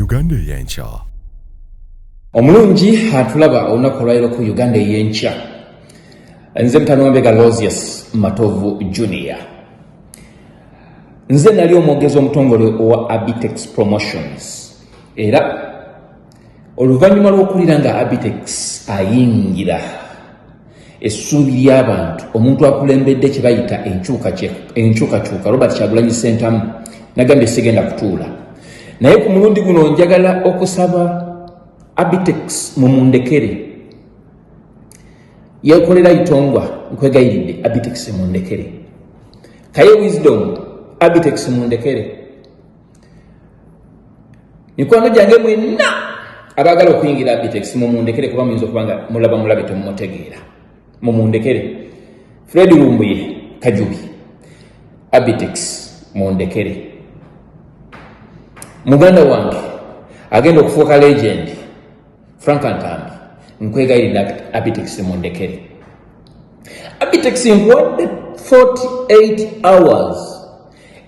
UgandaEyenkya. Omulungi atulaba olunaku olwaliro ku UgandaEyenkya. Nze Aloysious Matovu Junior. Nze nali omwogezi omutongole owa Abitex Promotions. Era oluvannyuma lw'okulira nga Abitex ayingira essuubi ly'abantu, omuntu akulembedde kye bayita enkyukakyuka Robert Kyagulanyi Ssentamu nagambye sigenda kutuula. Naye ku mulundi guno njagala okusaba Abitex mumundekere. Yekolera itongwa nkwegayiridde Abitex mundekere. Kaye wisdom Abitex mundekere. Mikwano gyange mwenna abagala okuyingira Abitex mumundekere kuba muyinza okubanga mulabe temumutegeera. Mumundekere. Fred Lumbuye Kajubi Abitex mundekere. Muganda wange agenda okufuuka legend Frank Antambi nkwegayiridde Abitex mundekere. Abitex nkuwadde 48 hours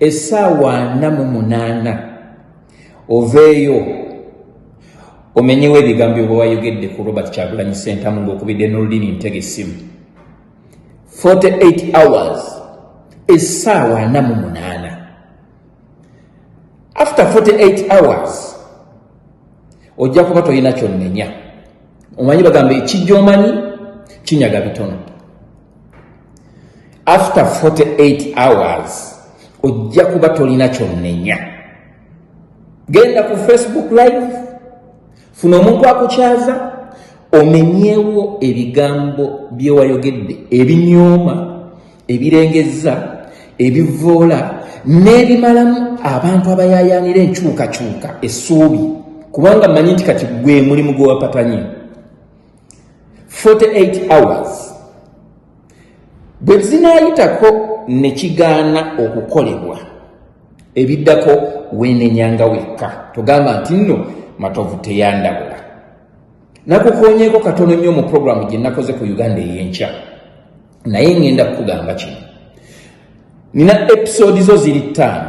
essaawa 48 oveeyo omenyewo ebigambo bwe wayogedde ku Robert Kyagulanyi Ssentamu ng'okubidde n'olulimi ntega essimu. 48 hours essaawa 48. After 48 hours ojja kuba tolina kyonnenya. Omanyi bagamba ekijja omanyi kinyaga bitono. After 48 hours ojja kuba tolina kyonnenya. Genda ku Facebook live, funa omuntu akukyaza, omenyeewo ebigambo bye wayogedde ebinyooma, ebirengezza, ebivoola n'ebimalamu abantu abayaayaanira enkyukakyuka essuubi, kubanga mmanyi nti kati gwe mulimu gwe wapatanye. 48 hours bwe zinaayitako ne kigaana okukolebwa, ebiddako weenenyanga wekka, togamba nti nno Matovu teyandabula. Nakukoonyeeko katono nnyo mu programu gye nakoze ku UgandaEyenkya, naye ngenda kukugamba kino. Nina episode zo ziri 5,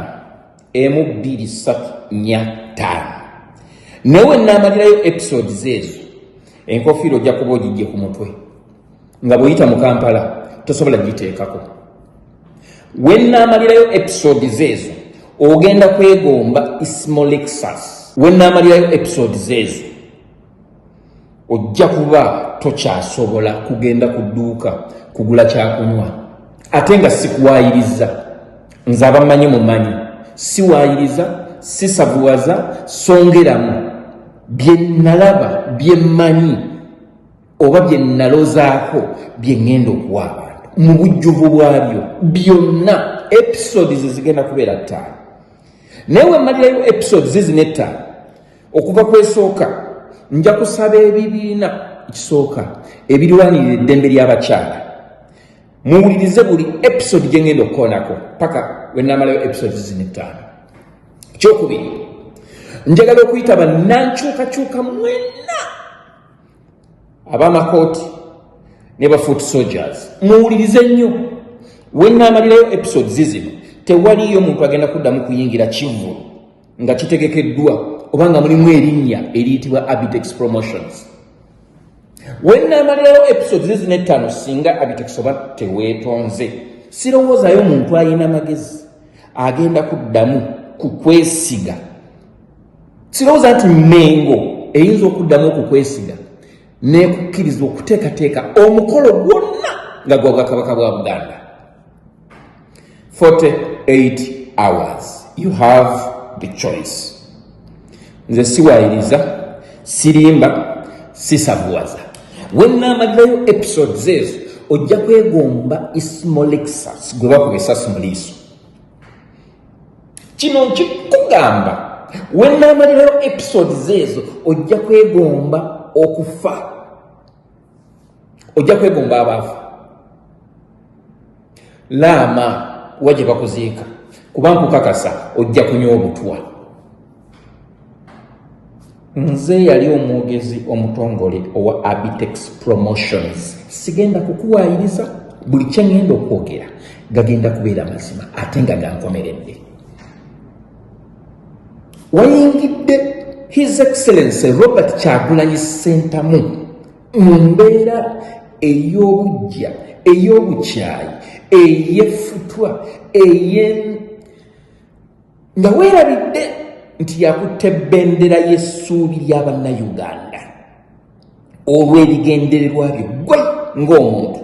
1, 2, 3, 4, 5. Newe naamalirayo episodes ezo, enkofiira ojja kuba ogijje ku mutwe. Nga bw'oyita mu Kampala, tosobola giteekako. We naamalirayo episodes ezo, ogenda kwegomba ismo Lexus. We naamalirayo episodes ezo, ojja kuba tokyasobola kugenda ku dduuka kugula kyakunywa. Ate nga sikuwaayiriza, nze abamanyi mumanyi, siwaayiriza, sisavuwaza, songeramu bye nalaba, bye mmanyi oba bye nalozaako bye ngenda okuwa abantu mu bujjuvu bwabyo byonna. Episodes zigenda kubeera 5. Naye mmalirayo episodes zino 5 okuva kwesooka nja kusaba ebibiina ekisooka ebirwanirira eddembe ly'abakyala muwulirize buli episode gye ngenda okukoonako paka we naamalayo episodes zino 5. Ekyokubiri, njagala okuyita bannankyukakyuka mwenna ab'amakooti ne ba foot soldiers, muwulirize nnyo. We naamalirayo episodes zino tewaliyo muntu agenda kuddamu kuyingira kivu nga kitegekeddwa oba nga mulimu erinnya eriyitibwa Abitex Promotions. We naamalirayo episodes zino 5 singa Abitex oba teweetonze, sirowoozaayo omuntu alina magezi agenda kuddamu kukwesiga. Sirowooza nti Mengo eyinza okuddamu okukwesiga n'ekukkiriza okuteekateeka omukolo gwonna nga gwa Bwakabaka bwa Buganda. 48 hours. You have the choice. Nze siwaayiriza, sirimba, sisavuwaza. We naamalirayo episodes ezo ojja kwegomba ismo Lexus gwe bakuba essasi mu liiso. Kino nkikugamba. We naamalirayo episodes ezo ojja kwegomba okufa. Ojja kwegomba abaafa. Laama wajje bakuziika kuba nkukakasa ojja kunywa obutwa. Nze yali omwogezi omutongole owa Abitex Promotions. Sigenda kukuwaayiriza, buli kye ngenda okwogera gagenda kubeera mazima ate nga gankomeredde. Wayingidde His Excellency Robert Kyagulanyi Ssentamu mu mbeera ey'obujja, ey'obukyayi, ey'effutwa, nga weerabidde nti yakutte bendera y'essuubi ly'Abannayuganda olw'ebigendererwa byo gwe ng'omuntu.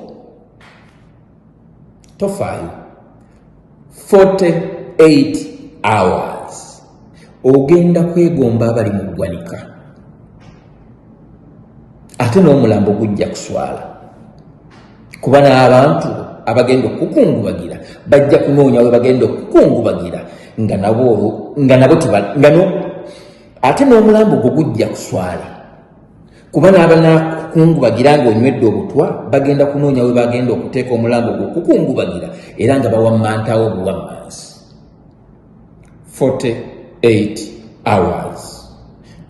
Tofaayo 48 hours ogenda kwegomba abali mu ggwanika, ate n'omulambo gujja kuswala, kuba n'abantu abagenda okukungubagira bajja kunoonya we bagenda okukungubagira nga nabo ate n'omulambo gwo gujja kuswala, kuba n'abanakukungubagira ng'onywedde obutwa bagenda kunoonya we bagenda okuteeka omulambo gwo okukungubagira era nga bawammantawo obuwammansi. 48 hours.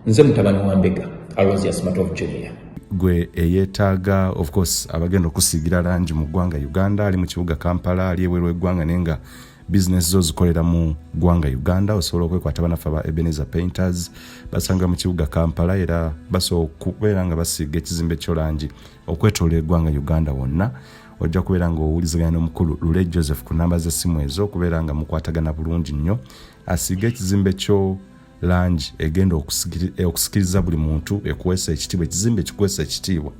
Nze mutabani wa Mbega, Aloysious Matovu Junior. Gwe eyetaaga of course abagenda okusigira langi mu ggwanga Uganda, ali mu kibuga Kampala, ali ebweru eggwanga nenga business zo zikolera mu ggwanga Uganda, osobola okwekwata banafa ba Ebenezer Painters basanga mu kibuga Kampala, era basobola okubeera nga basiiga ekizimbe ky'olangi okwetolera eggwanga Uganda wonna. Ojja kubeera nga owuliziganya n'omukulu Lule Joseph ku namba z'essimu ezo okubeera nga mukwatagana bulungi nnyo, asiiga ekizimbe kyo langi egenda okusikiriza buli muntu, ekuweesa ekitiibwa, ekizimbe kikuweesa ekitiibwa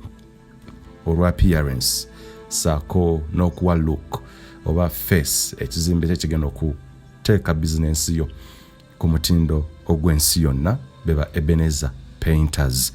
olwa appearance saako n'okuwa look oba face, ekizimbe kye kigenda okuteeka bizinensi yo ku mutindo ogw'ensi yonna, beba Ebenezer Painters.